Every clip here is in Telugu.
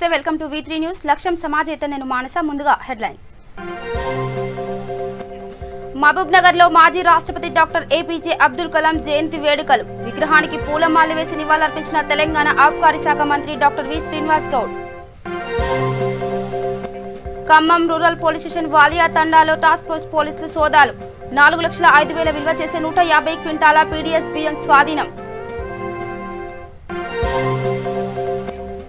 నమస్తే వెల్కమ్ టు V3 న్యూస్ లక్ష్యం సమాజేత నేను మానస ముందుగా హెడ్లైన్స్ మహబూబ్ నగర్ లో మాజీ రాష్ట్రపతి డాక్టర్ ఏపీజే అబ్దుల్ కలాం జయంతి వేడుకలు విగ్రహానికి పూలమాల వేసి నివాళులర్పించిన తెలంగాణ ఆబ్కారీ శాఖ మంత్రి doctor V Srinivas Goud Khammam rural police station Waliya తండాలో టాస్క్ ఫోర్స్ పోలీసులు సోదాలు 4,05,000 విలువ చేసే 150 క్వింటాల పీడీఎస్ బియ్యం స్వాధీనం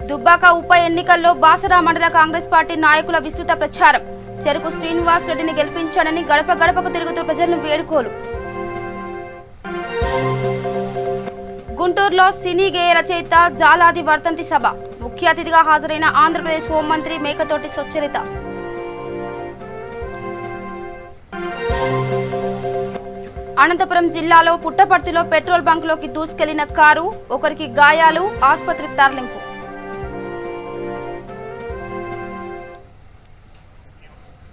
దుబ్బాక ఉప ఎన్నికల్లో బాసరా మండల కాంగ్రెస్ పార్టీ నాయకుల విస్తృత ప్రచారం చెరుకు శ్రీనివాస్ రెడ్డిని గెలిపించాడని గడప గడపకు తిరుగుతూ ప్రజలను వేడుకోలు గుంటూరులో సినీ గేయ రచయిత జాలాది వర్ధంతి సభ ముఖ్య అతిథిగా హాజరైన ఆంధ్రప్రదేశ్ హోంమంత్రి మేకతోటి సుచరిత అనంతపురం జిల్లాలో పుట్టపర్తిలో పెట్రోల్ బంక్లోకి దూసుకెళ్లిన కారు ఒకరికి గాయాలు ఆసుపత్రికి తరలింపు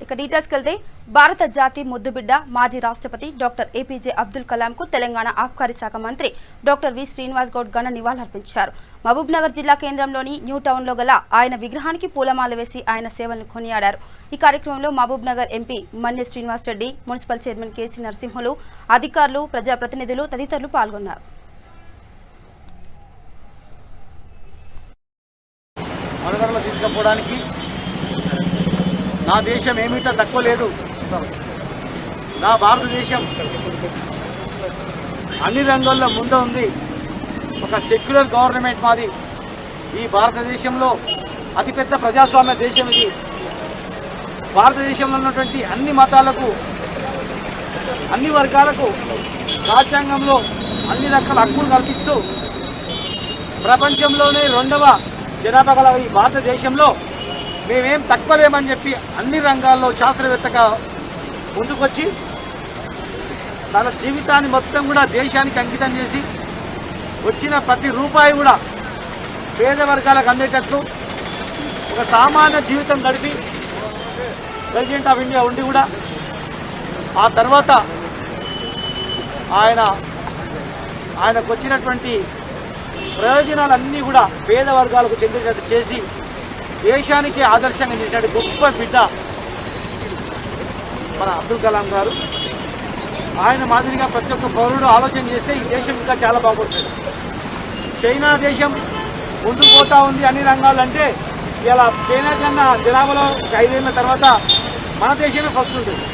ఇక డీటెయిల్స్కి వెళ్తే భారత జాతి ముద్దుబిడ్డ మాజీ రాష్ట్రపతి డాక్టర్ ఏపీజే అబ్దుల్ కలాం కు తెలంగాణ ఆబ్కారీ శాఖ మంత్రి డాక్టర్ వి శ్రీనివాస్ గౌడ్ ఘన నివాళులర్పించారు మహబూబ్ నగర్ జిల్లా కేంద్రంలోని న్యూ టౌన్ లో గల ఆయన విగ్రహానికి పూలమాల వేసి ఆయన సేవలను కొనియాడారు ఈ కార్యక్రమంలో Mahabub Nagar MP Manya Srinivas Reddy municipal chairman KC Narasimhulu అధికారులు ప్రజాప్రతినిధులు తదితరులు పాల్గొన్నారు నా దేశం ఏమిటో తక్కువ లేదు. నా భారతదేశం అన్ని రంగాల్లో ముందు ఉంది. ఒక సెక్యులర్ గవర్నమెంట్ మాది. ఈ భారతదేశంలో అతిపెద్ద ప్రజాస్వామ్య దేశం ఇది. భారతదేశంలో ఉన్నటువంటి అన్ని మతాలకు, అన్ని వర్గాలకు రాజ్యాంగంలో అన్ని రకాల హక్కులు కల్పిస్తూ ప్రపంచంలోనే 2వ జనాభా గల ఈ భారతదేశంలో మేమేం తక్కువ లేమని చెప్పి అన్ని రంగాల్లో శాస్త్రవేత్తగా ముందుకొచ్చి తన జీవితాన్ని మొత్తం కూడా దేశానికి అంకితం చేసి వచ్చిన ప్రతి రూపాయి కూడా పేద వర్గాలకు అందేటట్లు ఒక సామాన్య జీవితం గడిపి ప్రెసిడెంట్ ఆఫ్ ఇండియా ఉండి కూడా ఆ తర్వాత ఆయనకు వచ్చినటువంటి ప్రయోజనాలన్నీ కూడా పేద వర్గాలకు చెందేటట్టు చేసి దేశానికి ఆదర్శంగా నిలిచిన గొప్ప బిడ్డ మన అబ్దుల్ కలాం గారు. ఆయన మాదిరిగా ప్రతి ఒక్క పౌరుడు ఆలోచన చేస్తే ఈ దేశం ఇంకా చాలా బాగుంటుంది. చైనా దేశం ముందుకు పోతా ఉంది అన్ని రంగాలు. అంటే ఇలా చైనా కన్నా జనాభాలో 5 ఏళ్ల తర్వాత మన దేశమే ఫస్ట్ ఉంటుంది.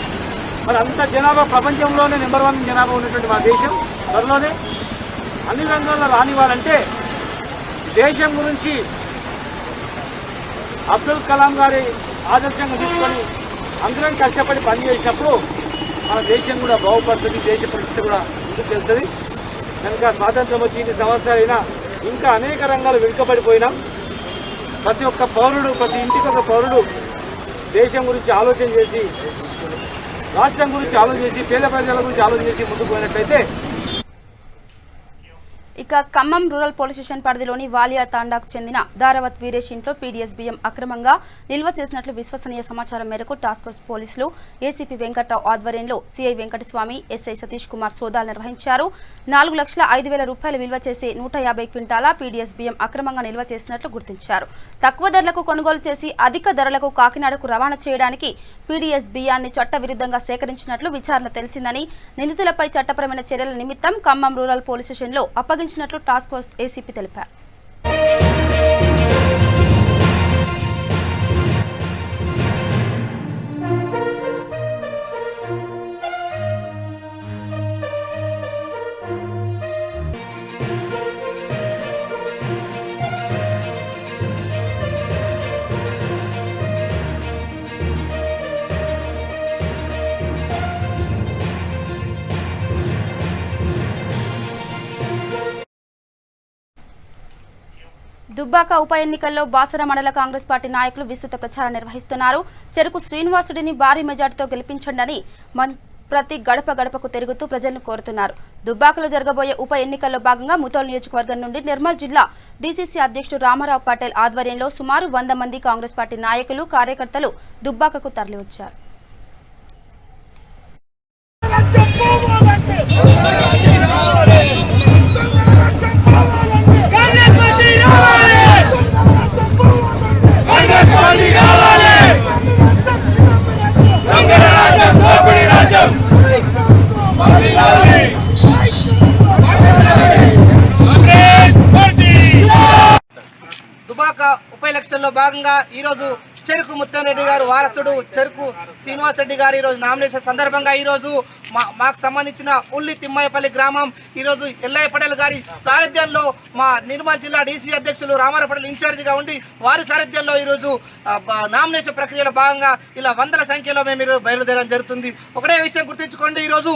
మరి అంత జనాభా ప్రపంచంలోనే నెంబర్ 1 జనాభా ఉన్నటువంటి మన దేశం త్వరలోనే అన్ని రంగాల్లో రానివ్వాలంటే దేశం గురించి అబ్దుల్ కలాం గారి ఆదర్శంగా తీసుకొని అందరం కష్టపడి పనిచేసినప్పుడు మన దేశం కూడా బాగుపడుతుంది. దేశ పరిస్థితి కూడా ముందుకు వెళ్తుంది. కనుక స్వాతంత్రం వచ్చి 2 సంవత్సరాలైనా ఇంకా అనేక రంగాలు వెనుకబడిపోయినాం. ప్రతి ఒక్క పౌరుడు, ప్రతి ఇంటికి ఒక పౌరుడు దేశం గురించి ఆలోచన చేసి, రాష్ట్రం గురించి ఆలోచన చేసి, పేద ప్రజల గురించి ఆలోచన చేసి ముందుకు పోయినట్లయితే. ఇక ఖమ్మం రూరల్ పోలీస్ స్టేషన్ పరిధిలోని వాలియా తాండాకు చెందిన దారావత్ వీరేష్ ఇంట్లో పీడీఎస్ బియ్యం అక్రమంగా నిల్వ చేసినట్లు విశ్వసనీయ సమాచారం మేరకు టాస్క్ ఫోర్స్ పోలీసులు ఏసీపీ వెంకట్రావు ఆధ్వర్యంలో సీఐ వెంకటస్వామి, ఎస్ఐ సతీష్ కుమార్ సోదాలు నిర్వహించారు. 4,05,000 రూపాయలు విలువ చేసే 150 క్వింటాల పీడీఎస్ బియ్యం అక్రమంగా నిల్వ చేసినట్లు గుర్తించారు. తక్కువ ధరలకు కొనుగోలు చేసి అధిక ధరలకు కాకినాడకు రవాణా చేయడానికి పీడీఎస్ బియ్యాన్ని చట్టవిరుద్ధంగా సేకరించినట్లు విచారణ తెలిసిందని, నిందితులపై చట్టపరమైన చర్యల నిమిత్తం ఖమ్మం రూరల్ పోలీస్ స్టేషన్లో అప్పగించినట్లు టాస్క్ ఫోర్స్ ఏసీపీ తెలిపారు. దుబ్బాక ఉప ఎన్నికల్లో బాసర మండల కాంగ్రెస్ పార్టీ నాయకులు విస్తృత ప్రచారం నిర్వహిస్తున్నారు. చెరుకు శ్రీనివాసుడిని భారీ మెజార్టీతో గెలిపించండి ప్రతి గడప గడపకు తిరుగుతూ ప్రజలను కోరుతున్నారు. దుబ్బాకలో జరగబోయే ఉప ఎన్నికల్లో భాగంగా ముతోల్ నియోజకవర్గం నుండి నిర్మల్ జిల్లా డీసీసీ అధ్యక్షుడు రామారావు పటేల్ ఆధ్వర్యంలో సుమారు 100 మంది కాంగ్రెస్ పార్టీ నాయకులు, కార్యకర్తలు దుబ్బాకకు తరలివచ్చారు. నామినేషన్లో భాగంగా ఈరోజు చెరుకు ముత్తంరెడ్డి గారు వారసుడు చెరుకు శ్రీనివాస్ రెడ్డి గారు ఈరోజు నామినేషన్ సందర్భంగా ఈరోజు మాకు సంబంధించిన ఉల్లి తిమ్మాయపల్లి గ్రామం ఈరోజు ఎల్లయ్య పటేల్ గారి సారథ్యంలో మా నిర్మల్ జిల్లా డీసీ అధ్యక్షులు రామారావు పటేల్ ఇన్ఛార్జిగా ఉండి వారి సారథ్యంలో ఈరోజు నామినేషన్ ప్రక్రియలో భాగంగా ఇలా వందల సంఖ్యలో మేము ఈరోజు బయలుదేరడం జరుగుతుంది. ఒకటే విషయం గుర్తుంచుకోండి, ఈరోజు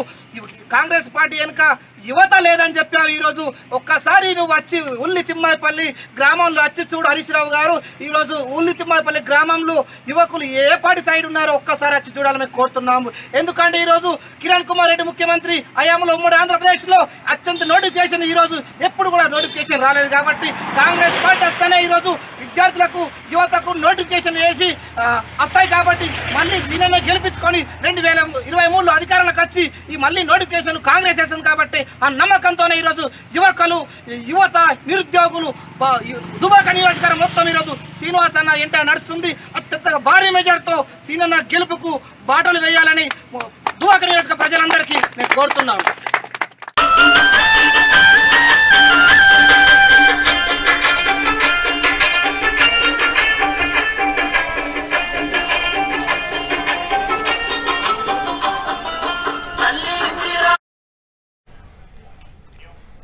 కాంగ్రెస్ పార్టీ వెనుక యువత లేదని చెప్పావు. ఈరోజు ఒక్కసారి నువ్వు వచ్చి ఉల్లి తిమ్మాయిపల్లి గ్రామంలో వచ్చి చూడు హరీష్ రావు గారు. ఈరోజు ఉల్లి తిమ్మాయిపల్లి గ్రామంలో యువకులు ఏ పాటి సైడ్ ఉన్నారో ఒక్కసారి వచ్చి చూడాలని కోరుతున్నాము. ఎందుకంటే ఈరోజు కిరణ్ కుమార్ రెడ్డి ముఖ్యమంత్రి హయాంలో ఉమ్మడి ఆంధ్రప్రదేశ్లో అత్యంత నోటిఫికేషన్ ఈరోజు ఎప్పుడు కూడా నోటిఫికేషన్ రాలేదు. కాబట్టి కాంగ్రెస్ పార్టీ వస్తేనే ఈరోజు విద్యార్థులకు యువతకు నోటిఫికేషన్ వేసి వస్తాయి. కాబట్టి మళ్ళీ సీనియర్ని గెలిపించుకొని 2023లో అధికారంలోకి వచ్చి ఈ మళ్ళీ నోటిఫికేషన్ కాంగ్రెస్ వేస్తుంది. కాబట్టి ఆ నమ్మకంతోనే ఈరోజు యువత నిరుద్యోగులు దుబాక నియోజకవర్గం మొత్తం ఈరోజు శ్రీనివాస్ అన్న ఎంట నడుస్తుంది. అత్యంత భారీ మెజార్టీతో సీనన్న గెలుపుకు బాటలు వేయాలని దుబాక నియోజక ప్రజలందరికీ నేను కోరుతున్నాను.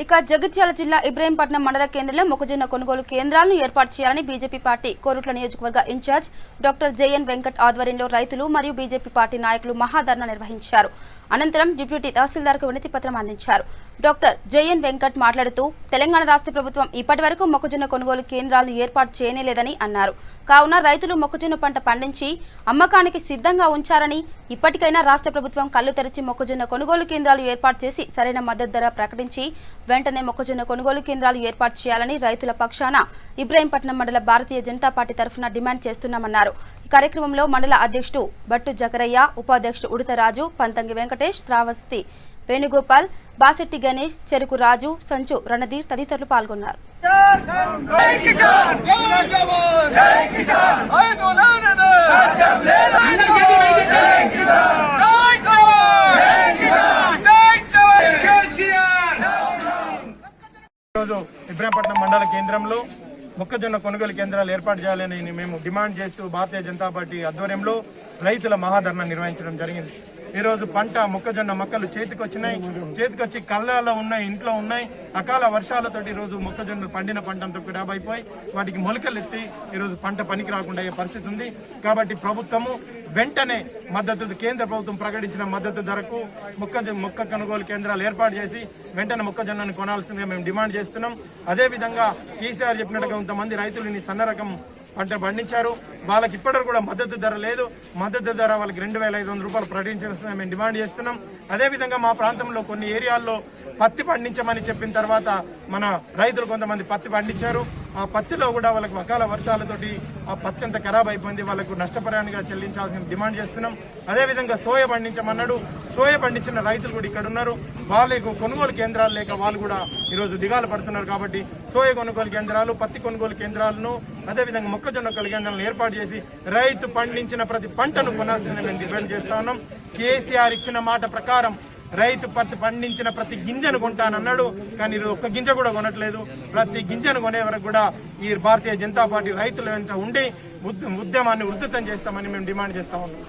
ఇక జగిత్యాల జిల్లా ఇబ్రహీంపట్నం మండల కేంద్రంలో మొక్కజొన్న కొనుగోలు కేంద్రాలను ఏర్పాటు చేయాలని బీజేపీ పార్టీ కోరుట్ల నియోజకవర్గ ఇన్ఛార్జ్ డాక్టర్ జేఎన్ వెంకట్ ఆధ్వర్యంలో రైతులు మరియు బీజేపీ పార్టీ నాయకులు మహాధర్నా నిర్వహించారు. అనంతరం డిప్యూటీ తహసీల్దార్కు వినతి పత్రం అందించారు. డాక్టర్ జేఎన్ వెంకట్ మాట్లాడుతూ తెలంగాణ రాష్ట్ర ప్రభుత్వం ఇప్పటి వరకు మొక్కజొన్న కొనుగోలు కేంద్రాలను ఏర్పాటు చేయలేదని అన్నారు. కావున రైతులు మొక్కజొన్న పంట పండించి అమ్మకానికి సిద్ధంగా ఉంచారని, ఇప్పటికైనా రాష్ట్ర ప్రభుత్వం కళ్లు తెరిచి మొక్కజొన్న కొనుగోలు కేంద్రాలు ఏర్పాటు చేసి సరైన మద్దతు ధర ప్రకటించి వెంటనే మొక్కజొన్న కొనుగోలు కేంద్రాలు ఏర్పాటు చేయాలని రైతుల పక్షాన ఇబ్రహీంపట్నం మండల భారతీయ జనతా పార్టీ తరఫున డిమాండ్ చేస్తున్నామన్నారు. ఈ కార్యక్రమంలో మండల అధ్యక్షుడు బట్టు జకరయ్య, ఉపాధ్యక్షుడు ఉడతరాజు, పంతంగి వెంకటేష్, శ్రావస్తి వేణుగోపాల్, బాసెట్టి గణేష్, చెరుకు రాజు, సంచు రణధీర్ తదితరులు పాల్గొన్నారు. ఈరోజు ఇబ్రహీంపట్నం మండల కేంద్రంలో మొక్కజొన్న కొనుగోలు కేంద్రాలు ఏర్పాటు చేయాలని మేము డిమాండ్ చేస్తూ భారతీయ జనతా పార్టీ ఆధ్వర్యంలో రైతుల మహాధర్నా నిర్వహించడం జరిగింది. ఈరోజు పంట మొక్కజొన్న మొక్కలు చేతికొచ్చి కళ్ళలో ఉన్నాయి, ఇంట్లో ఉన్నాయి. అకాల వర్షాలతోటి ఈరోజు మొక్కజొన్న పండిన పంట అంతా ఖరాబ్ అయిపోయి వాటికి మొలకలు ఎత్తి ఈరోజు పంట పనికి రాకుండా అయ్యే పరిస్థితి ఉంది. కాబట్టి ప్రభుత్వము వెంటనే కేంద్ర ప్రభుత్వం ప్రకటించిన మద్దతు ధరకు మొక్క కొనుగోలు కేంద్రాలు ఏర్పాటు చేసి వెంటనే మొక్కజొన్నను కొనాల్సిందిగా మేము డిమాండ్ చేస్తున్నాం. అదేవిధంగా కేసీఆర్ చెప్పినట్టుగా కొంతమంది రైతులు ఈ సన్న రకం పంట పండించారు, వాళ్ళకి ఇప్పటివరకు కూడా మద్దతు ధర లేదు. మద్దతు ధర వాళ్ళకి 2,500 రూపాయలు ప్రకటించాల్సిందిగా మేము డిమాండ్ చేస్తున్నాం. అదేవిధంగా మా ప్రాంతంలో కొన్ని ఏరియాల్లో పత్తి పండించమని చెప్పిన తర్వాత మన రైతులు కొంతమంది పత్తి పండించారు. ఆ పత్తిలో కూడా వాళ్ళకి అకాల వర్షాలతోటి ఆ పత్తి అంతా ఖరాబ్ అయిపోయింది. వాళ్ళకు నష్టపరిహారంగా చెల్లించాల్సిన డిమాండ్ చేస్తున్నాం. అదేవిధంగా సోయ పండించమన్నాడు. సోయ పండించిన రైతులు కూడా ఇక్కడ ఉన్నారు. వాళ్ళకు కొనుగోలు కేంద్రాలు లేక వాళ్ళు కూడా ఈరోజు దిగాలు పడుతున్నారు. కాబట్టి సోయ కొనుగోలు కేంద్రాలు, పత్తి కొనుగోలు కేంద్రాలను, అదేవిధంగా మొక్కజొన్న కేంద్రాలను ఏర్పాటు చేసి రైతు పండించిన ప్రతి పంటను కొనాల్సిందని మేము డిమాండ్ చేస్తా ఉన్నాం. కేసీఆర్ ఇచ్చిన మాట ప్రకారం రైతు పత్తి పండించిన ప్రతి గింజను కొంటానన్నాడు, కానీ ఒక్క గింజ కూడా కొనట్లేదు. ప్రతి గింజను కొనే వరకు కూడా ఈ భారతీయ జనతా పార్టీ రైతుల వెంట ఉండి ఉద్యమాన్ని ఉధృతం చేస్తామని మేము డిమాండ్ చేస్తా ఉన్నాం.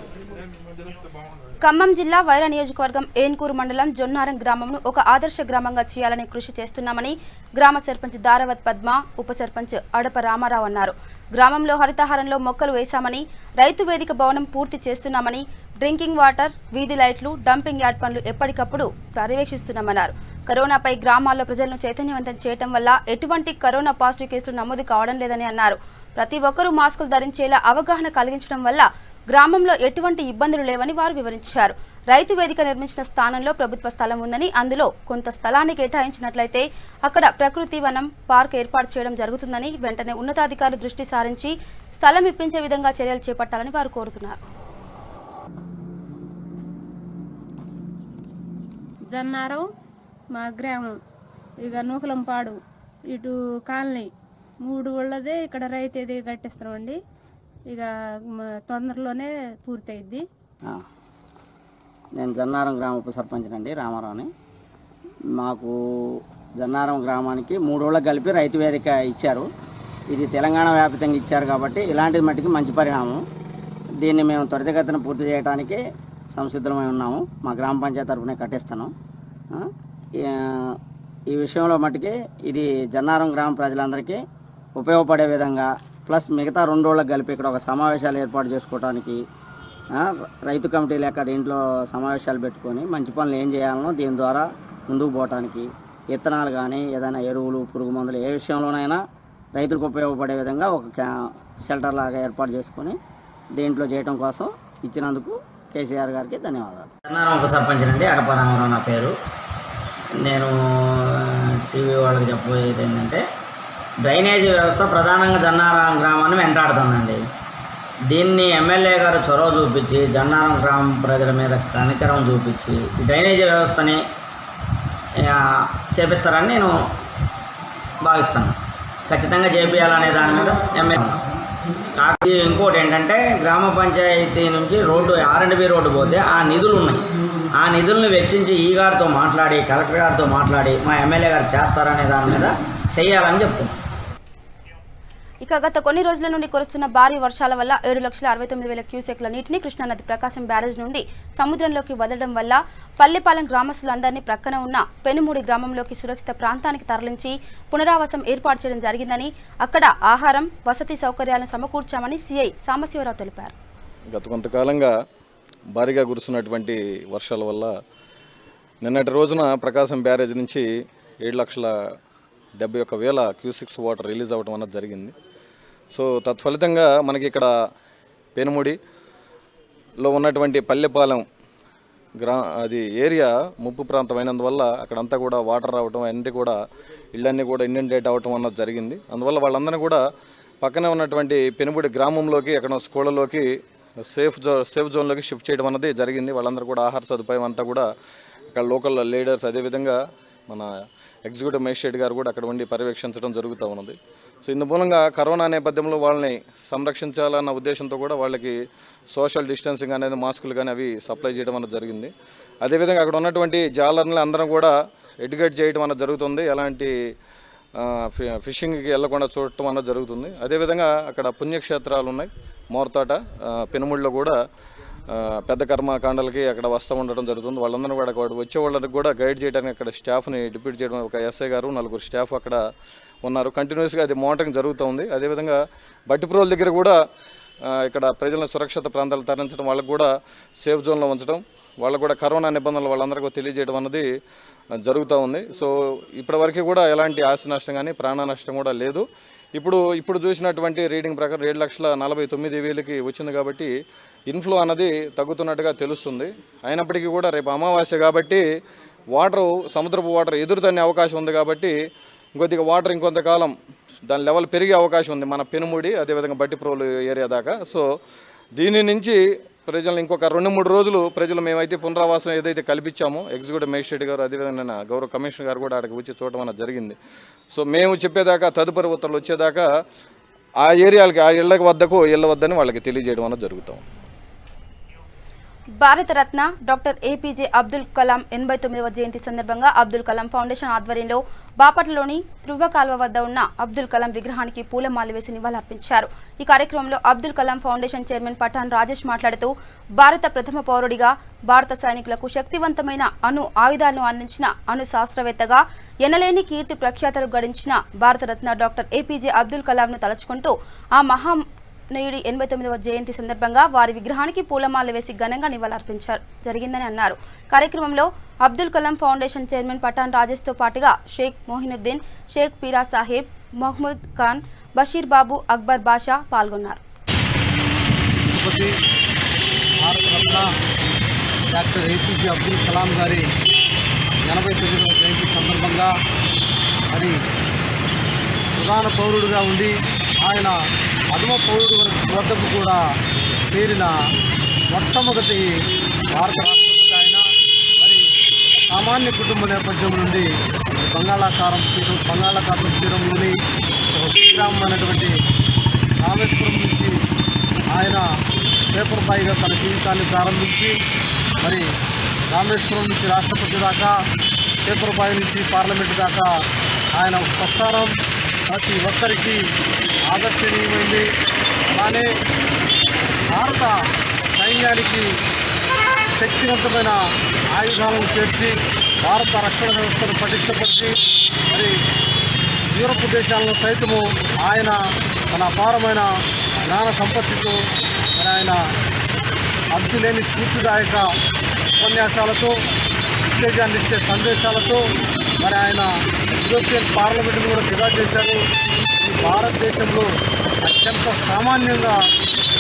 ఖమ్మం జిల్లా వైరా నియోజకవర్గం ఏన్కూరు మండలం జొన్నారం గ్రామంను ఒక ఆదర్శ గ్రామంగా చేయాలని కృషి చేస్తున్నామని గ్రామ సర్పంచ్ దారావత్ పద్మ, ఉప సర్పంచ్ అడప రామారావు అన్నారు. గ్రామంలో హరితహారంలో మొక్కలు వేశామని, రైతు వేదిక భవనం పూర్తి చేస్తున్నామని, డ్రింకింగ్ వాటర్, వీధి లైట్లు, డంపింగ్ యార్డ్ పనులు ఎప్పటికప్పుడు పర్యవేక్షిస్తున్నామన్నారు. కరోనాపై గ్రామాల్లో ప్రజలను చైతన్యవంతం చేయడం వల్ల ఎటువంటి కరోనా పాజిటివ్ కేసులు నమోదు కావడం లేదని అన్నారు. ప్రతి ఒక్కరూ మాస్కులు ధరించేలా అవగాహన కలిగించడం వల్ల గ్రామంలో ఎటువంటి ఇబ్బందులు లేవని వారు వివరించారు. రైతు వేదిక నిర్మించిన స్థానంలో ప్రభుత్వ స్థలం ఉందని, అందులో కొంత స్థలాన్ని కేటాయించినట్లయితే అక్కడ ప్రకృతి వనం పార్క్ ఏర్పాటు చేయడం జరుగుతుందని, వెంటనే ఉన్నతాధికారులు దృష్టి సారించి స్థలం ఇప్పించే విధంగా చర్యలు చేపట్టాలని వారు కోరుతున్నారు. జన్నారం మా గ్రామం, ఇక నూకలంపాడు ఇటు కాలనీ 3 ఊళ్ళదే ఇక్కడ రైతు ఏది కట్టిస్తామండి. ఇక తొందరలోనే పూర్తయిద్ది. నేను జన్నారం గ్రామ ఉప సర్పంచ్నండి, రామారావుని. మాకు జన్నారం గ్రామానికి 3 ఊళ్ళకి కలిపి రైతు వేదిక ఇచ్చారు. ఇది తెలంగాణ వ్యాప్తంగా ఇచ్చారు కాబట్టి ఇలాంటి మట్టికి మంచి పరిణామం. దీన్ని మేము త్వరితగతిన పూర్తి చేయడానికి సంసిద్ధమై ఉన్నాము. మా గ్రామ పంచాయతీ తరఫునే కట్టిస్తాను. ఈ విషయంలో మట్టుకి ఇది జన్నారం గ్రామ ప్రజలందరికీ ఉపయోగపడే విధంగా ప్లస్ మిగతా 2 రోజులకు కలిపి ఇక్కడ ఒక సమావేశాలు ఏర్పాటు చేసుకోవడానికి రైతు కమిటీ లెక్క దీంట్లో సమావేశాలు పెట్టుకొని మంచి పనులు ఏం చేయాలనో దీని ద్వారా ముందుకు పోవటానికి విత్తనాలు కానీ ఏదైనా ఎరువులు పురుగు మందులు ఏ విషయంలోనైనా రైతులకు ఉపయోగపడే విధంగా ఒక షెల్టర్ లాగా ఏర్పాటు చేసుకొని దీంట్లో చేయడం కోసం ఇచ్చినందుకు కేసీఆర్ గారికి ధన్యవాదాలు. జన్నారం ఉప సర్పంచ్ అండి, అడప రామారావు నా పేరు. నేను టీవీ వాళ్ళకి చెప్పబోయేది ఏంటంటే డ్రైనేజీ వ్యవస్థ ప్రధానంగా జన్నారం గ్రామాన్ని వెంటాడుతుందండి. దీన్ని ఎమ్మెల్యే గారు చొరవ చూపించి జన్నారం గ్రామం ప్రజల మీద కనికరం చూపించి ఈ డ్రైనేజీ వ్యవస్థని చేపిస్తారని నేను భావిస్తాను. ఖచ్చితంగా చేపించాలనే దాని మీద ఎమ్మెల్యే. కాకపోతే ఇంకోటి ఏంటంటే గ్రామ పంచాయతీ నుంచి రోడ్డు R&B రోడ్డు పోతే ఆ నిధులు ఉన్నాయి. ఆ నిధులను వెచ్చించి ఈ గారితో మాట్లాడి కలెక్టర్ గారితో మాట్లాడి మా ఎమ్మెల్యే గారు చేస్తారనే దాని మీద చేయాలని చెప్తున్నాను. ఇక గత కొన్ని రోజుల నుండి కురుస్తున్న భారీ వర్షాల వల్ల 7,69,000 క్యూసెక్ల నీటిని కృష్ణానది ప్రకాశం బ్యారేజ్ నుండి సముద్రంలోకి వదలడం వల్ల పల్లెపాలెం గ్రామస్తులందరినీ ప్రక్కన ఉన్న పెనుమూడి గ్రామంలోకి సురక్షిత ప్రాంతానికి తరలించి పునరావాసం ఏర్పాటు చేయడం జరిగిందని, అక్కడ ఆహారం వసతి సౌకర్యాలను సమకూర్చామని సిఐ సాంబశివరావు తెలిపారు. గత కొంతకాలంగా భారీగా కురుస్తున్నటువంటి వర్షాల వల్ల నిన్నటి రోజున ప్రకాశం బ్యారేజ్ నుంచి 7,71,000 క్యూసెక్స్ వాటర్ రిలీజ్ అవ్వడం అన్నది జరిగింది. సో తత్ఫలితంగా మనకి ఇక్కడ పెనుముడిలో ఉన్నటువంటి పల్లెపాలెం అది ఏరియా ముప్పు ప్రాంతం అయినందువల్ల అక్కడంతా కూడా వాటర్ రావడం అన్నీ కూడా ఇళ్ళన్నీ కూడా ఇండెంటేట్ అవ్వటం అన్నది జరిగింది. అందువల్ల వాళ్ళందరినీ కూడా పక్కనే ఉన్నటువంటి పెనుముడి గ్రామంలోకి అక్కడ స్కూళ్ళలోకి సేఫ్ జోన్లోకి షిఫ్ట్ చేయడం అన్నది జరిగింది. వాళ్ళందరూ కూడా ఆహార సదుపాయం అంతా కూడా ఇక్కడ లోకల్ లీడర్స్ అదేవిధంగా మన ఎగ్జిక్యూటివ్ మేజిస్ట్రేట్ గారు కూడా అక్కడ ఉండి పర్యవేక్షించడం జరుగుతూ ఉన్నది. సో ఇందు మూలంగా కరోనా నేపథ్యంలో వాళ్ళని సంరక్షించాలన్న ఉద్దేశంతో కూడా వాళ్ళకి సోషల్ డిస్టెన్సింగ్ అనేది మాస్కులు కానీ అవి సప్లై చేయడం అన్నది జరిగింది. అదేవిధంగా అక్కడ ఉన్నటువంటి జాలర్ని అందరం కూడా ఎడ్యుకేట్ చేయడం అన్నది జరుగుతుంది. ఎలాంటి ఫిషింగ్కి వెళ్లకుండా చూడటం అన్నది జరుగుతుంది. అదేవిధంగా అక్కడ పుణ్యక్షేత్రాలు ఉన్నాయి. మోర్తాట పెనుముడిలో కూడా పెద్ద కర్మకాండలకి అక్కడ వస్తూ ఉండడం జరుగుతుంది. వాళ్ళందరూ కూడా వచ్చే వాళ్ళకి కూడా గైడ్ చేయడానికి అక్కడ స్టాఫ్ని డిప్యూట్ చేయడం, ఒక ఎస్ఐ గారు 4 స్టాఫ్ అక్కడ ఉన్నారు. కంటిన్యూస్గా అది మానిటరింగ్ జరుగుతూ ఉంది. అదేవిధంగా బట్టిప్రోల్ దగ్గర కూడా ఇక్కడ ప్రజలను సురక్షిత ప్రాంతాలు తరలించడం, వాళ్ళకు కూడా సేఫ్ జోన్లో ఉంచడం, వాళ్ళకు కూడా కరోనా నిబంధనలు వాళ్ళందరికీ తెలియజేయడం అన్నది జరుగుతూ ఉంది. సో ఇప్పటివరకు కూడా ఎలాంటి ఆస్తి నష్టం కానీ ప్రాణ నష్టం కూడా లేదు. ఇప్పుడు చూసినటువంటి రీడింగ్ ప్రకారం 7,49,000కి వచ్చింది కాబట్టి ఇన్ఫ్లో అన్నది తగ్గుతున్నట్టుగా తెలుస్తుంది. అయినప్పటికీ కూడా రేపు అమావాస్య కాబట్టి సముద్రపు వాటర్ ఎదురుతనే అవకాశం ఉంది కాబట్టి కొద్దిగా వాటర్ ఇంకొంతకాలం దాని లెవెల్ పెరిగే అవకాశం ఉంది మన పెనుముడి అదేవిధంగా బట్టిప్రోలు ఏరియా దాకా. సో దీని నుంచి ప్రజలు ఇంకొక 2-3 రోజులు ప్రజలు మేమైతే పునరావాసం ఏదైతే కల్పించామో ఎగ్జిక్యూటివ్ మేజిస్ట్రేట్ గారు అదేవిధంగా గౌరవ కమిషనర్ గారు కూడా అక్కడికి వచ్చి చూడటం అన్నది జరిగింది. సో మేము చెప్పేదాకా తదుపరి ఉత్తర్వులు వచ్చేదాకా ఆ ఏరియాలకి ఆ ఇళ్ళ వద్దని వాళ్ళకి తెలియజేయడం అన్నది జరుగుతాం. భారతరత్న డాక్టర్ ఏపీజే అబ్దుల్ కలాం 89వ జయంతి సందర్భంగా అబ్దుల్ కలాం ఫౌండేషన్ ఆధ్వర్యంలో బాపట్లలోని త్రువ్వ కాల్వ వద్ద ఉన్న అబ్దుల్ కలాం విగ్రహానికి పూలమాల వేసి నివాళులర్పించారు. ఈ కార్యక్రమంలో అబ్దుల్ కలాం ఫౌండేషన్ చైర్మన్ పఠాన్ రాజేష్ మాట్లాడుతూ భారత ప్రథమ పౌరుడిగా భారత సైనికులకు శక్తివంతమైన అణు ఆయుధాలను అందించిన అణు శాస్త్రవేత్తగా ఎనలేని కీర్తి ప్రఖ్యాతలు గడించిన భారతరత్న డాక్టర్ ఏపీజే అబ్దుల్ కలాంను తలుచుకుంటూ ఆ మహానీయుడి 89వ జయంతి సందర్భంగా వారి విగ్రహానికి పూలమాల వేసి ఘనంగా నివాళులర్పించారు జరిగిందని అన్నారు. కార్యక్రమంలో అబ్దుల్ కలాం ఫౌండేషన్ చైర్మన్ పఠాన్ రాజేష్ తో పాటుగా షేక్ మోహినుద్దీన్, షేక్ పీరా సాహెబ్, మహ్మూద్ ఖాన్, బషీర్ బాబు, అక్బర్ బాషా పాల్గొన్నారు. భారతరత్న డాక్టర్ ఏపీజే అబ్దుల్ కలాం గారి 89వ జయంతి సందర్భంగా మరి ప్రధాన పౌరుడిగా ఉండి ఆయన ప్రథమ పౌరుడు వద్దకు కూడా చేరిన మొట్టమొదటి భారత రాష్ట్రపతి ఆయన. మరి సామాన్య కుటుంబ నేపథ్యం నుండి బంగాళాఖాతం తీరంలోని గ్రామం అనేటువంటి రామేశ్వరం నుంచి ఆయన పేపర్ బాయ్గా తన జీవితాన్ని ప్రారంభించి మరి రామేశ్వరం నుంచి రాష్ట్రపతి దాకా, పేపర్ బాయ్ నుంచి పార్లమెంటు దాకా ఆయన ప్రస్థానం ప్రతి ఒక్కరికి ఆదర్శనీయమైంది. అలానే భారత సైన్యానికి శక్తివంతమైన ఆయుధాలను చేర్చి భారత రక్షణ వ్యవస్థను పటిష్టపరిచి మరి యూరప్ దేశాలను సైతము ఆయన తన అపారమైన జ్ఞాన సంపత్తితో మరి ఆయన అంతులేని స్ఫూర్తిదాయక ఉపన్యాసాలతో ఉత్తేజాన్ని ఇచ్చే సందేశాలతో మరి ఆయన యూరోపియన్ పార్లమెంట్ను కూడా ఫిదా చేశారు. ఈ భారతదేశంలో అత్యంత సామాన్యంగా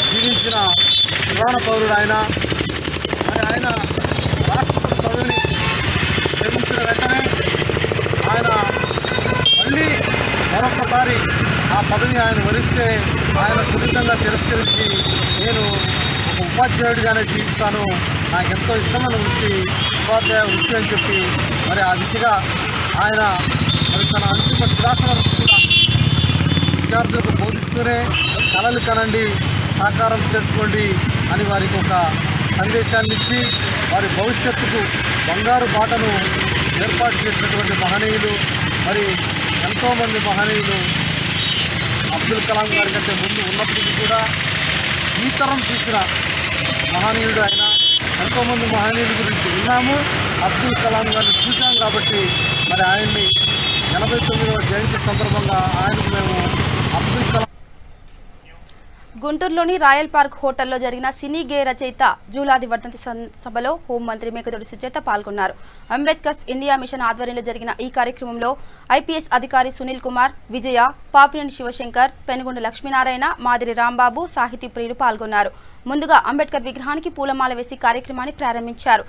జీవించిన ప్రధాన పౌరుడు ఆయన. మరి ఆయన రాష్ట్రపతి పదవిని నిర్మించిన వెంటనే ఆయన మళ్ళీ మరొకసారి ఆ పదవిని ఆయన వరిస్తే ఆయన సున్నితంగా తిరస్కరించి నేను ఒక ఉపాధ్యాయుడిగానే జీవిస్తాను, నాకు ఎంతో ఇష్టమైన వృత్తి ఉపాధ్యాయ వృత్తి అని చెప్పి మరి ఆ దిశగా ఆయన మరి తన అంతిమ శ్వాసను విద్యార్థులకు బోధిస్తూనే కలలు కనండి, సాకారం చేసుకోండి అని వారికి ఒక సందేశాన్ని ఇచ్చి వారి భవిష్యత్తుకు బంగారు బాటను ఏర్పాటు చేసినటువంటి మహనీయులు. మరి ఎంతోమంది మహనీయులు అబ్దుల్ కలాం గారి కంటే ముందు ఉన్నప్పటికీ కూడా ఈ తరం చూసిన మహనీయుడు ఆయన. ఎంతోమంది మహనీయుల గురించి విన్నాము, అబ్దుల్ కలాం గారిని చూసాం కాబట్టి మరి ఆయన్ని 89వ జయంతి సందర్భంగా ఆయనకు మేము అబ్దుల్ కలాం. గుంటూరులోని రాయల్ పార్క్ హోటల్లో జరిగిన సినీ గేయ రచయిత జూలాది వర్ధంతి సభలో హోంమంత్రి మేకతోటి సుచరిత పాల్గొన్నారు. అంబేద్కర్స్ ఇండియా మిషన్ ఆధ్వర్యంలో జరిగిన ఈ కార్యక్రమంలో ఐపీఎస్ అధికారి సునీల్ కుమార్, విజయ, పాపినేని శివశంకర్, పెనుగొండ లక్ష్మీనారాయణ, మాదిరి రాంబాబు, సాహితీ ప్రియులు పాల్గొన్నారు. ముందుగా అంబేద్కర్ విగ్రహానికి పూలమాల వేసి కార్యక్రమాన్ని ప్రారంభించారు.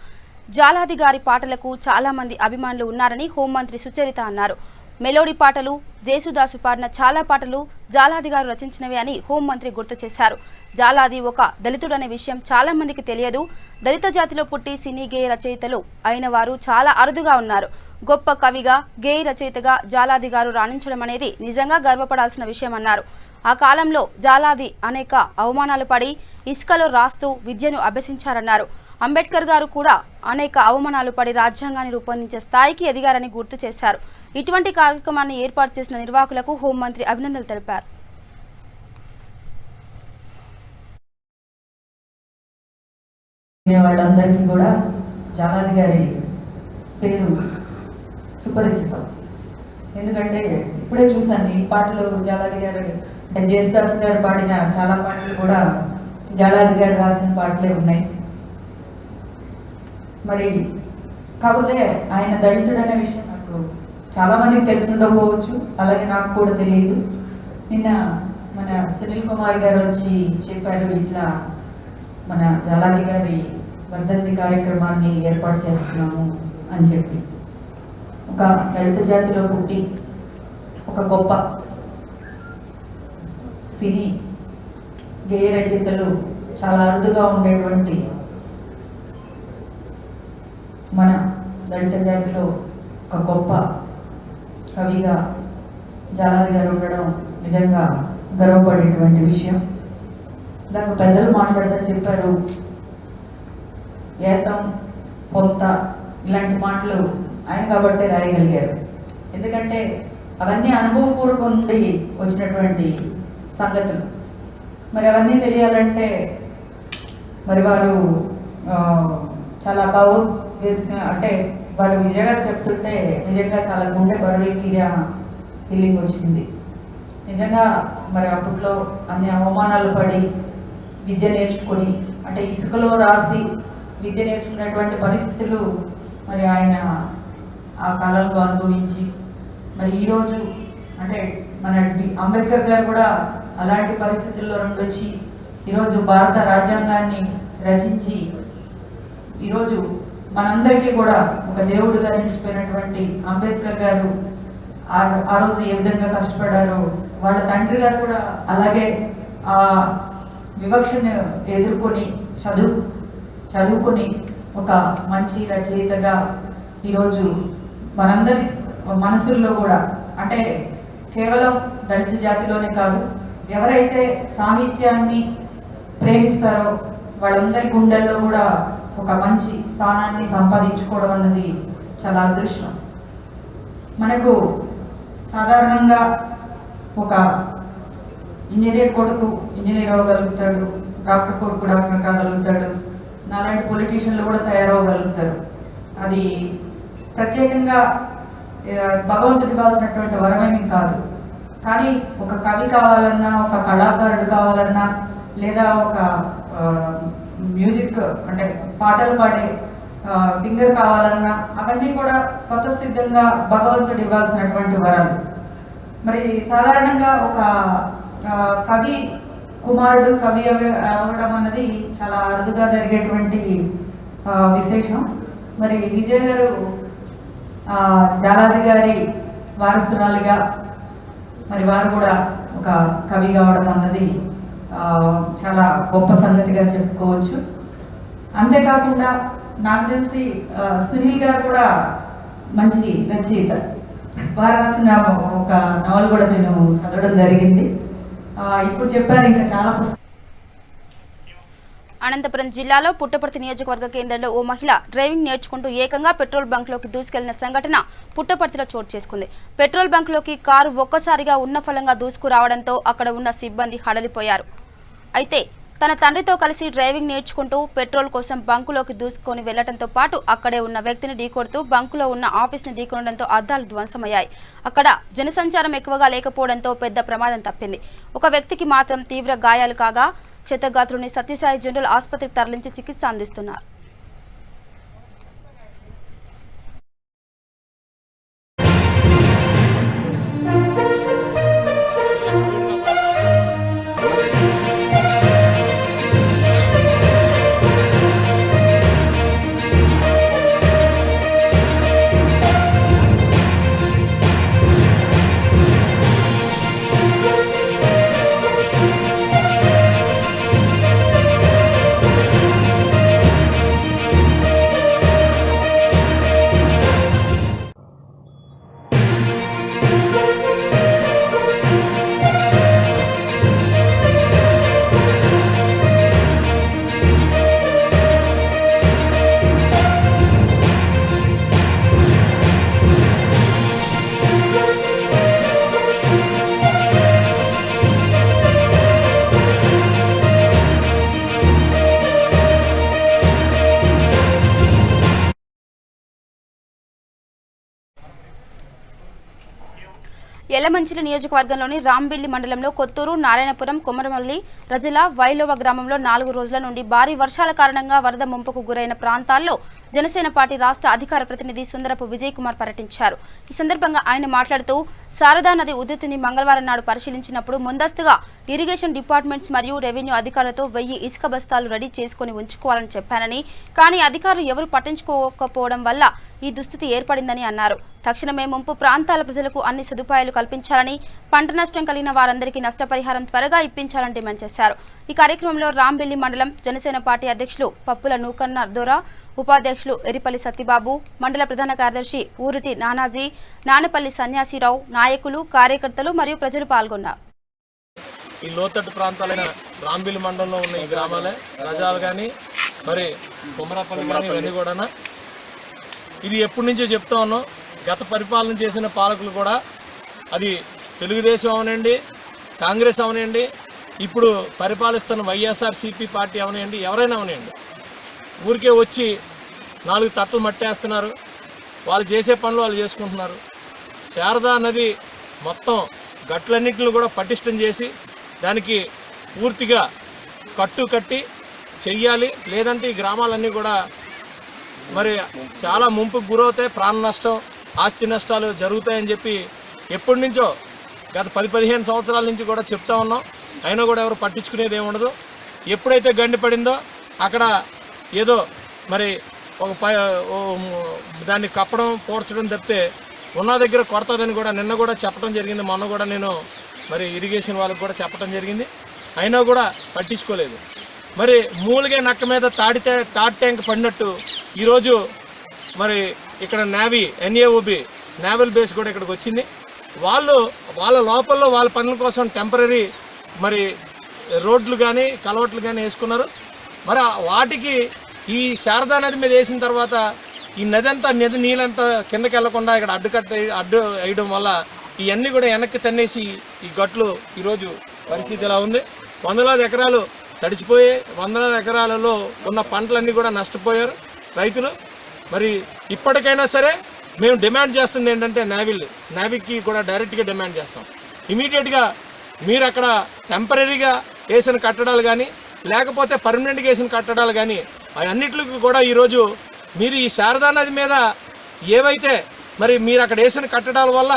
జాలాది గారి పాటలకు చాలా మంది అభిమానులు ఉన్నారని హోంమంత్రి సుచరిత అన్నారు. మెలోడీ పాటలు, జేసుదాసు పాడిన చాలా పాటలు జాలాది గారు రచించినవే అని హోంమంత్రి గుర్తు చేశారు. జాలాది ఒక దళితుడనే విషయం చాలా మందికి తెలియదు. దళిత జాతిలో పుట్టి సినీ గేయ రచయితలు అయిన వారు చాలా అరుదుగా ఉన్నారు. గొప్ప కవిగా, గేయ రచయితగా జాలాది గారు రాణించడం అనేది నిజంగా గర్వపడాల్సిన విషయమన్నారు. ఆ కాలంలో జాలాది అనేక అవమానాలు పడి ఇసుకలో రాస్తూ విద్యను అభ్యసించారన్నారు. అంబేద్కర్ గారు కూడా అనేక అవమానాలు పడి రాజ్యాంగాన్ని రూపొందించే స్థాయికి ఎదిగారని గుర్తు చేశారు. ఇటువంటి కార్యక్రమాన్ని ఏర్పాటు చేసిన నిర్వాహకులకు హోంమంత్రి అభినందనలు తెలిపారు. వాళ్ళందరికీ కూడా జాలాది గారి పేరు సుపరిచితం. ఎందుకంటే ఇప్పుడే చూసాను ఈ పాటలు జాలాది గారు అంటే జేసుదాస్ గారు పాడిన చాలా పాటలు కూడా జాలాది గారు రాసిన పాటలే ఉన్నాయి. మరి కాకపోతే ఆయన దళితుడు అనే విషయం నాకు చాలా మందికి తెలిసి ఉండకపోవచ్చు, అలాగే నాకు కూడా తెలియదు. నిన్న మన సునీల్ కుమార్ గారు వచ్చి చెప్పారు, ఇట్లా మన జాలాది గారి వర్ధంతి కార్యక్రమాన్ని ఏర్పాటు చేస్తున్నాము అని చెప్పి. ఒక దళిత జాతిలో పుట్టి ఒక గొప్ప సినీ గేయ రచయితలు చాలా అరుదుగా ఉండేటువంటి మన దళిత జాతిలో ఒక గొప్ప కవిగా జాలాది గారు ఉండడం నిజంగా గర్వపడేటువంటి విషయం. దానికి పెద్దలు మాట్లాడుతూ చెప్పారు, ఏతం, పొంత ఇలాంటి మాటలు ఆయన కాబట్టే రాయగలిగారు. ఎందుకంటే అవన్నీ అనుభవపూర్వకం నుండి వచ్చినటువంటి సంగతులు. మరి అవన్నీ తెలియాలంటే మరి వారు చాలా అంటే వారు విజయగా చెప్తుంటే నిజంగా చాలా గుండె బరువుకి ఫీలింగ్ వచ్చింది. నిజంగా మరి అప్పట్లో అన్ని అవమానాలు పడి విద్య నేర్చుకొని, అంటే ఇసుకలో రాసి విద్య నేర్చుకునేటువంటి పరిస్థితులు మరి ఆయన ఆ కాలంలో అనుభవించి, మరి ఈరోజు అంటే మన అంబేద్కర్ గారు కూడా అలాంటి పరిస్థితుల్లో నుండి వచ్చి ఈరోజు భారత రాజ్యాంగాన్ని రచించి ఈరోజు మనందరికీ కూడా ఒక దేవుడుగా నిలిచిపోయినటువంటి అంబేద్కర్ గారు ఆ రోజు ఏ విధంగా కష్టపడారో, వాళ్ళ తండ్రి గారు కూడా అలాగే ఆ వివక్షను ఎదుర్కొని చదువుకొని ఒక మంచి రచయితగా ఈరోజు మనందరి మనసుల్లో కూడా, అంటే కేవలం దళిత జాతిలోనే కాదు, ఎవరైతే సాహిత్యాన్ని ప్రేమిస్తారో వాళ్ళందరి గుండెల్లో కూడా ఒక మంచి స్థానాన్ని సంపాదించుకోవడం అన్నది చాలా అదృష్టం. మనకు సాధారణంగా ఒక ఇంజనీర్ కొడుకు ఇంజనీర్ అవ్వగలుగుతాడు, డాక్టర్ కొడుకు డాక్టర్ కాగలుగుతాడు, నాలాంటి పొలిటీషియన్లు కూడా తయారవగలుగుతారు. అది ప్రత్యేకంగా భగవంతుడు ఇవ్వాల్సినటువంటి వరమేమీ కాదు. కానీ ఒక కవి కావాలన్నా, ఒక కళాకారుడు కావాలన్నా, లేదా ఒక మ్యూజిక్ అంటే పాటలు పాడే సింగర్ కావాలన్నా అవన్నీ కూడా స్వతసిద్ధంగా భగవంతుడు ఇవ్వాల్సినటువంటి వరాలు. మరి సాధారణంగా ఒక కవి కుమారుడు కవి అవ్వడం అన్నది చాలా అరుదుగా జరిగేటువంటి విశేషం. మరి విజయ్ గారు జాలాది గారి వారసురాలుగా మరి వారు కూడా ఒక కవి కావడం అన్నది చాలా గొప్ప సంగతిగా చెప్పుకోవచ్చు. అంతేకాకుండా నాకు తెలిసి సునీల్ గారు కూడా మంచి రచయిత. వారు రాసిన ఒక నవల్ కూడా నేను చదవడం జరిగింది. ఇప్పుడు చెప్పారు ఇంకా చాలా పుస్తకాలు. అనంతపురం జిల్లాలో పుట్టపర్తి నియోజకవర్గ కేంద్రంలో ఓ మహిళ డ్రైవింగ్ నేర్చుకుంటూ ఏకంగా పెట్రోల్ బంక్లోకి దూసుకెళ్లిన సంఘటన పుట్టపర్తిలో చోటు చేసుకుంది. పెట్రోల్ బంక్లోకి కారు ఒక్కసారిగా ఉన్న ఫలంగా దూసుకురావడంతో అక్కడ ఉన్న సిబ్బంది హడలిపోయారు. అయితే తన తండ్రితో కలిసి డ్రైవింగ్ నేర్చుకుంటూ పెట్రోల్ కోసం బంకులోకి దూసుకొని వెళ్లడంతో పాటు అక్కడే ఉన్న వ్యక్తిని ఢీకొడుతూ బంకులో ఉన్న ఆఫీస్ని ఢీకొనడంతో అద్దాలు ధ్వంసమయ్యాయి. అక్కడ జనసంచారం ఎక్కువగా లేకపోవడంతో పెద్ద ప్రమాదం తప్పింది. ఒక వ్యక్తికి మాత్రం తీవ్ర గాయాలు కాగా క్షతగాత్రుని సత్యసాయి జనరల్ ఆసుపత్రికి తరలించి చికిత్స అందిస్తున్నారు. యలమంచిలి నియోజకవర్గంలోని రాంబిల్లి మండలంలో కొత్తూరు, నారాయణపురం, కొమరమల్లి, రజల, వైలోవ గ్రామంలో 4 రోజుల నుండి భారీ వర్షాల కారణంగా వరద ముంపుకు గురైన ప్రాంతాల్లో జనసేన పార్టీ రాష్ట్ర అధికార ప్రతినిధి సుందరపు విజయ్ కుమార్ పర్యటించారు. ఈ సందర్భంగా ఆయన మాట్లాడుతూ శారదా నది ఉధృతిని మంగళవారం నాడు పరిశీలించినప్పుడు ముందస్తుగా ఇరిగేషన్ డిపార్ట్మెంట్స్ మరియు రెవెన్యూ అధికారులతో 1000 ఇసుక బస్తాలు రెడీ చేసుకుని ఉంచుకోవాలని చెప్పానని, కానీ అధికారులు ఎవరు పట్టించుకోకపోవడం వల్ల ఈ దుస్థితి ఏర్పడిందని అన్నారు. తక్షణమే ముంపు ప్రాంతాల ప్రజలకు అన్ని సదుపాయాలు కల్పించాలని, పంట నష్టం కలిగిన వారందరికీ నష్టపరిహారం త్వరగా ఇప్పించాలని డిమాండ్ చేశారు. ఈ కార్యక్రమంలో రాంబిల్లి మండలం జనసేన పార్టీ అధ్యక్షులు పప్పుల నూకన్న దొర, ఉపాధ్యక్షులు ఎరిపల్లి సత్యబాబు, మండల ప్రధాన కార్యదర్శి ఊరిటి నానాజీ, నానపల్లి సన్యాసిరావు, నాయకులు, కార్యకర్తలు మరియు ప్రజలు పాల్గొన్నారు. ఈ లోతట్టు ప్రాంతాలైన రాంబిల్లి మండలంలో ఉన్న ఈ గ్రామాలే రజాలు కానీ మరి కొమరాపల్లి కానీ ఇవన్నీ కూడా ఇది ఎప్పటి నుంచో చెప్తా ఉన్నాం. గత పరిపాలన చేసిన పాలకులు కూడా అది తెలుగుదేశం అవనండి, కాంగ్రెస్ అవనండి, ఇప్పుడు పరిపాలిస్తున్న వైఎస్ఆర్సీపీ పార్టీ అవనండి, ఎవరైనా అవనండి, ఊరికే వచ్చి 4 తట్టలు మట్టేస్తున్నారు. వాళ్ళు చేసే పనులు వాళ్ళు చేసుకుంటున్నారు. శారదా నది మొత్తం గట్లన్నింటిని కూడా పటిష్టం చేసి దానికి పూర్తిగా కట్టి చెయ్యాలి. లేదంటే ఈ గ్రామాలన్నీ కూడా మరి చాలా ముంపుకు గురవుతాయి, ప్రాణ నష్టం, ఆస్తి నష్టాలు జరుగుతాయని చెప్పి ఎప్పటి నుంచో గత 10-15 సంవత్సరాల నుంచి కూడా చెప్తా ఉన్నాం. అయినా కూడా ఎవరు పట్టించుకునేది ఏమి ఉండదు. ఎప్పుడైతే గండి పడిందో అక్కడ ఏదో మరి దాన్ని కప్పడం పోడ్చడం తప్పితే ఉన్న దగ్గర కొడతాదని కూడా నిన్న కూడా చెప్పడం జరిగింది. మొన్న కూడా నేను మరి ఇరిగేషన్ వాళ్ళకి కూడా చెప్పడం జరిగింది. అయినా కూడా పట్టించుకోలేదు. మరి మూలిగే నక్క మీద తాడి ట్యాంక్ పడినట్టు ఈరోజు మరి ఇక్కడ నేవీ NAOB నేవల్ బేస్ కూడా ఇక్కడికి వచ్చింది. వాళ్ళ లోపల్లో వాళ్ళ పనుల కోసం టెంపరీ మరి రోడ్లు కానీ కలవట్లు కానీ వేసుకున్నారు. మరి వాటికి ఈ శారదా నది మీద వేసిన తర్వాత ఈ నది నీళ్ళంతా కిందకి వెళ్లకుండా ఇక్కడ అడ్డు వేయడం వల్ల ఇవన్నీ కూడా వెనక్కి తన్నేసి ఈ గట్లు ఈరోజు పరిస్థితి ఎలా ఉంది. వందలాది ఎకరాలు తడిచిపోయి వందలాది ఎకరాలలో ఉన్న పంటలన్నీ కూడా నష్టపోయారు రైతులు. మరి ఇప్పటికైనా సరే మేము డిమాండ్ చేస్తుంది ఏంటంటే నేవీకి కూడా డైరెక్ట్గా డిమాండ్ చేస్తాం. ఇమీడియట్గా మీరు అక్కడ టెంపరీగా వేసిన కట్టడాలు కానీ లేకపోతే పర్మనెంట్గా వేసిన కట్టడాలు కానీ అన్నిటికి కూడా ఈరోజు మీరు ఈ శారదా నది మీద ఏవైతే మరి మీరు అక్కడ వేసిన కట్టడాల వల్ల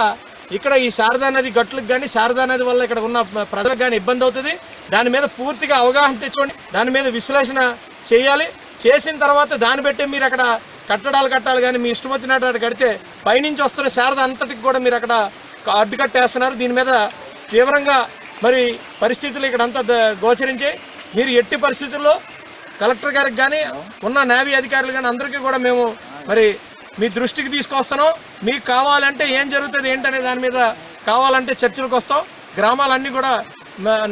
ఇక్కడ ఈ శారదా నది గట్లకు కానీ శారదా నది వల్ల ఇక్కడ ఉన్న ప్రజలకు కానీ ఇబ్బంది అవుతుంది. దాని మీద పూర్తిగా అవగాహన తెచ్చుకోండి, దాని మీద విశ్లేషణ చేయాలి. చేసిన తర్వాత దాన్ని బట్టి మీరు అక్కడ కట్టడాలు కట్టాలి. కానీ మీ ఇష్టం వచ్చినట్టు కడితే పైనుంచి వస్తున్న శారద అంతటికి కూడా మీరు అక్కడ అడ్డుకట్టేస్తున్నారు. దీని మీద తీవ్రంగా మరి పరిస్థితులు ఇక్కడ అంతా గోచరించాయి. మీరు ఎట్టి పరిస్థితుల్లో కలెక్టర్ గారికి కానీ ఉన్న నేవీ అధికారులు కానీ అందరికీ కూడా మేము మరి మీ దృష్టికి తీసుకొస్తున్నాం. మీకు కావాలంటే ఏం జరుగుతుంది ఏంటనే దాని మీద కావాలంటే చర్చలకు వస్తాం. గ్రామాలన్నీ కూడా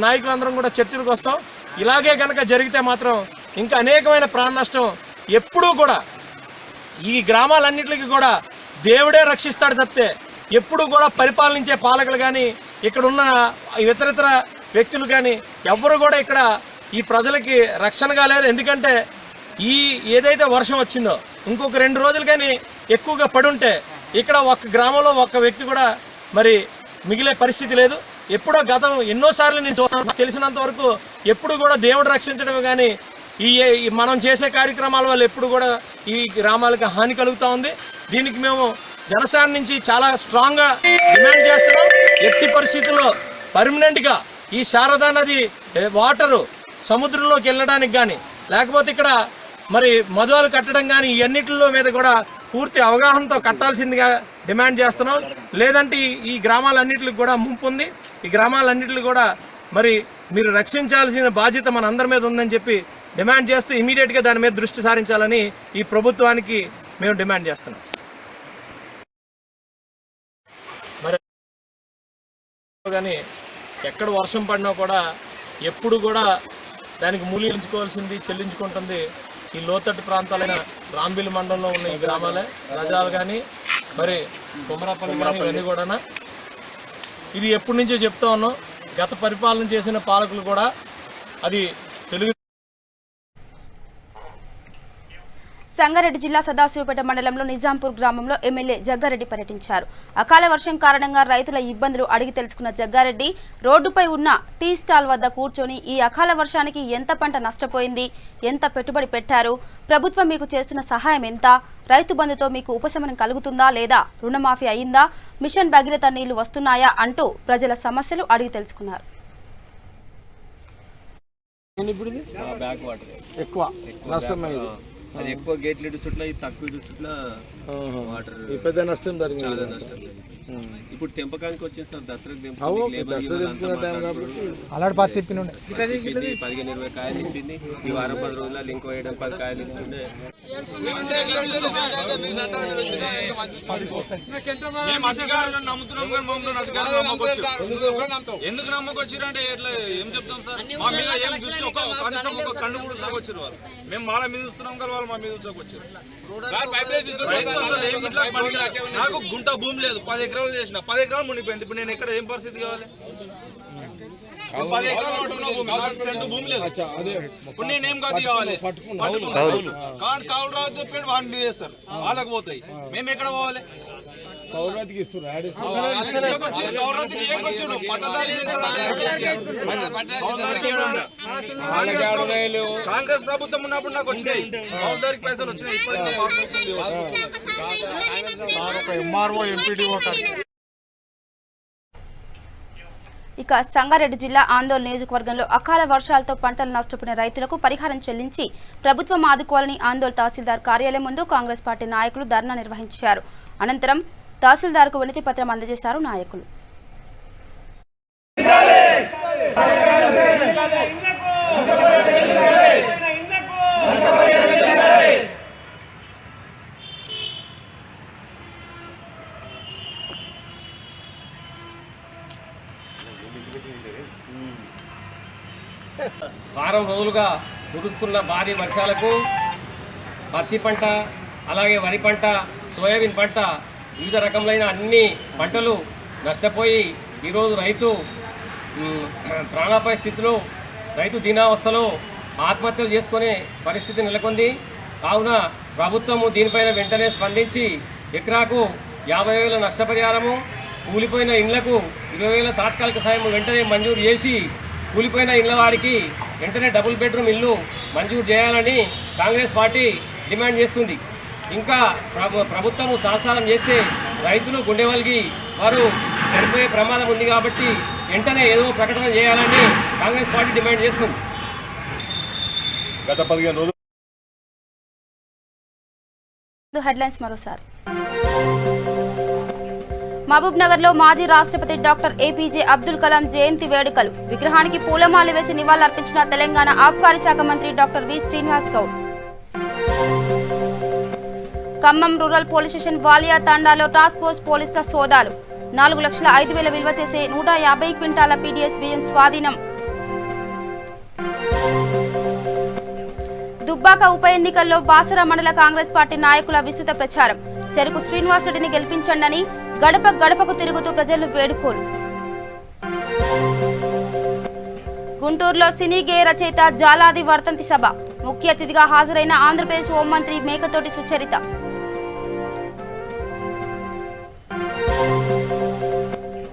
నాయకులందరం కూడా చర్చలకు వస్తాం. ఇలాగే కనుక జరిగితే మాత్రం ఇంకా అనేకమైన ప్రాణ నష్టం ఎప్పుడూ కూడా ఈ గ్రామాలన్నింటికి కూడా దేవుడే రక్షిస్తాడు తప్పితే ఎప్పుడు కూడా పరిపాలించే పాలకులు కానీ ఇక్కడ ఉన్న ఇతరితర వ్యక్తులు కానీ ఎవ్వరు కూడా ఇక్కడ ఈ ప్రజలకి రక్షణగా లేరు. ఎందుకంటే ఈ ఏదైతే వర్షం వచ్చిందో ఇంకొక 2 రోజులు కానీ ఎక్కువగా పడుంటే ఇక్కడ ఒక్క గ్రామంలో ఒక్క వ్యక్తి కూడా మరి మిగిలే పరిస్థితి లేదు. ఎప్పుడో గతం ఎన్నోసార్లు నేను చూస్తాను, తెలిసినంత వరకు ఎప్పుడు కూడా దేవుడు రక్షించడం కానీ ఈ మనం చేసే కార్యక్రమాల వల్ల ఎప్పుడు కూడా ఈ గ్రామాలకు హాని కలుగుతూ ఉంది. దీనికి మేము జనసేన నుంచి చాలా స్ట్రాంగ్గా డిమాండ్ చేస్తున్నాం. ఎట్టి పరిస్థితుల్లో పర్మనెంట్గా ఈ శారదా నది వాటరు సముద్రంలోకి వెళ్ళడానికి కానీ లేకపోతే ఇక్కడ మరి మధువాలు కట్టడం కానీ ఇవన్నిటిలో మీద కూడా పూర్తి అవగాహనతో కట్టాల్సిందిగా డిమాండ్ చేస్తున్నాం. లేదంటే ఈ గ్రామాలన్నింటికి కూడా ముంపు ఉంది. ఈ గ్రామాలన్నింటికి కూడా మరి మీరు రక్షించాల్సిన బాధ్యత మన అందరి మీద ఉందని చెప్పి డిమాండ్ చేస్తూ ఇమీడియట్గా దాని మీద దృష్టి సారించాలని ఈ ప్రభుత్వానికి మేము డిమాండ్ చేస్తున్నాం. మరి కానీ ఎక్కడ వర్షం పడినా కూడా ఎప్పుడు కూడా దానికి మూల్యించుకోవాల్సింది చెల్లించుకుంటుంది ఈ లోతట్టు ప్రాంతాలైన రాంబిల్ మండలంలో ఉన్న ఈ గ్రామాలే. రజాలు కానీ మరి కొమరాపల్లి కానీ ఇవన్నీ కూడా ఇది ఎప్పటి నుంచో చెప్తా ఉన్నాం. గత పరిపాలన చేసిన పాలకులు కూడా అది తెలుగు. సంగారెడ్డి జిల్లా సదాశివపేట మండలంలో నిజాంపూర్ గ్రామంలో ఎమ్మెల్యే జగ్గారెడ్డి పర్యటించారు. అకాల వర్షం కారణంగా రైతుల ఇబ్బందులు అడిగి తెలుసుకున్న జగ్గారెడ్డి రోడ్డుపై ఉన్న టీ స్టాల్ వద్ద కూర్చొని ఈ అకాల వర్షానికి ఎంత పంట నష్టపోయింది, ఎంత పెట్టుబడి పెట్టారు, ప్రభుత్వం మీకు చేస్తున్న సహాయం ఎంత, రైతు బంధుతో మీకు ఉపశమనం కలుగుతుందా లేదా, రుణమాఫీ అయిందా, మిషన్ భగీరథ నీళ్లు వస్తున్నాయా అంటూ ప్రజల సమస్యలు అడిగి తెలుసుకున్నారు. అది ఎక్కువ గేట్లు ఇడుసుట్లా ఇది తక్కువ ఇడుసుట్లా వాటర్ పెద్ద నష్టం జరిగింది. చాలా నష్టం. ఇప్పుడు తెంపకానికి వచ్చేస్తారు దసరాకి అలాంటి పాత తిప్పింది 15-20 కాయలు తిప్పింది. ఈ వారం 10 రోజులు ఇంకో 7-10 కాయలు తిప్పుతుండే. ఎందుకు నమ్మకొచ్చారు అంటే ఎట్లా ఏం చెప్తాం సార్? మా మీద ఏం చూస్తే కనీసం ఒక కన్ను కూడా వచ్చారు వాళ్ళు. మేము వాళ్ళ మీద చూస్తున్నాం కదా, వాళ్ళు మా మీద వచ్చారు. నాకు గుంట భూమి లేదు, 10 ఎకరాలు చేసిన 10 ఎకరాలు మునిగిపోయింది. ఇప్పుడు నేను ఎక్కడ ఏం పరిస్థితి కావాలి? 10 ఎకరాలు సెంటు భూమి లేదు. ఇప్పుడు నేనేం కాదు కావాలి? కావులు రాదు చెప్పి వాడిని మీద వేస్తారు, వాళ్ళకి పోతాయి. మేము ఎక్కడ పోవాలి? కౌరవతికి ఇస్తున్నారు. కాంగ్రెస్ ప్రభుత్వం ఉన్నప్పుడు నాకు వచ్చినాయి కౌరవదారికి పైసలు వచ్చినాయి. ఇక సంగారెడ్డి జిల్లా ఆందోళన నియోజకవర్గంలో అకాల వర్షాలతో పంటలు నష్టపోయిన రైతులకు పరిహారం చెల్లించి ప్రభుత్వం ఆదుకోవాలని ఆందోళన తహసీల్దార్ కార్యాలయం ముందు కాంగ్రెస్ పార్టీ నాయకులు ధర్నా నిర్వహించారు. అనంతరం తహసీల్దార్కు వినతి పత్రం అందజేశారు నాయకులు. వారం రోజులుగా కురుస్తున్న భారీ వర్షాలకు పత్తి పంట, అలాగే వరి పంట, సోయాబీన్ పంట, వివిధ రకములైన అన్ని పంటలు నష్టపోయి ఈరోజు రైతు ప్రాణాపాయ స్థితిలో, రైతు దీనావస్థలో ఆత్మహత్యలు చేసుకునే పరిస్థితి నెలకొంది. కావున ప్రభుత్వము దీనిపైన వెంటనే స్పందించి ఎకరాకు 50,000 నష్టపరిహారము, కూలిపోయిన ఇండ్లకు 20,000 తాత్కాలిక సాయం వెంటనే మంజూరు చేసి కూలిపోయిన ఇళ్ల వారికి వెంటనే డబుల్ బెడ్రూమ్ ఇల్లు మంజూరు చేయాలని కాంగ్రెస్ పార్టీ డిమాండ్ చేస్తుంది. ఇంకా ప్రభుత్వము తాత్సారం చేస్తే రైతులు గుండెవలిగి వారు చనిపోయే ప్రమాదం ఉంది కాబట్టి వెంటనే ఏదో ప్రకటన చేయాలని కాంగ్రెస్ పార్టీ డిమాండ్ చేస్తుంది. గత 15 రోజులు హెడ్లైన్స్ మరోసారి. మహబూబ్ నగర్ లో మాజీ రాష్ట్రపతి డాక్టర్ ఏపీజే అబ్దుల్ కలాం జయంతి వేడుకలు. విగ్రహానికి పూలమాల వేసి నివాళులర్పించిన తెలంగాణ ఆబ్కారీ శాఖ మంత్రి doctor V Srinivas Goud. Khammam rural police station Waliya తాండాలో టాస్క్ ఫోర్స్ పోలీసుల సోదాలు. 4,05,000 విలువ చేసే 150 క్వింటాల పీడీఎస్ బియ్యం స్వాధీనం. దుబ్బాక ఉప ఎన్నికల్లో బాసర మండల కాంగ్రెస్ పార్టీ నాయకుల విస్తృత ప్రచారం. చెరుకు శ్రీనివాస్ రెడ్డిని గెలిపించండని గడప గడపకు తిరుగుతూ ప్రజలను వేడుకోలు. గుంటూరులో సినీ గేయ రచయిత జాలాది వర్ధంతి సభ. ముఖ్య అతిథిగా హాజరైన ఆంధ్రప్రదేశ్ హోంమంత్రి మేకతోటి సుచరిత.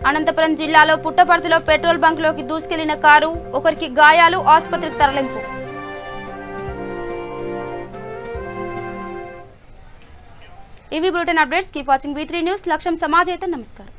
అనంతపురం జిల్లాలో పుట్టపర్తిలో పెట్రోల్ బంక్లోకి దూసుకెళ్లిన కారు, ఒకరికి గాయాలు, ఆసుపత్రికి తరలింపు. ఇవి bulletin updates. Keep watching V3 news. లక్ష్యం సమాజైతే. నమస్కారం.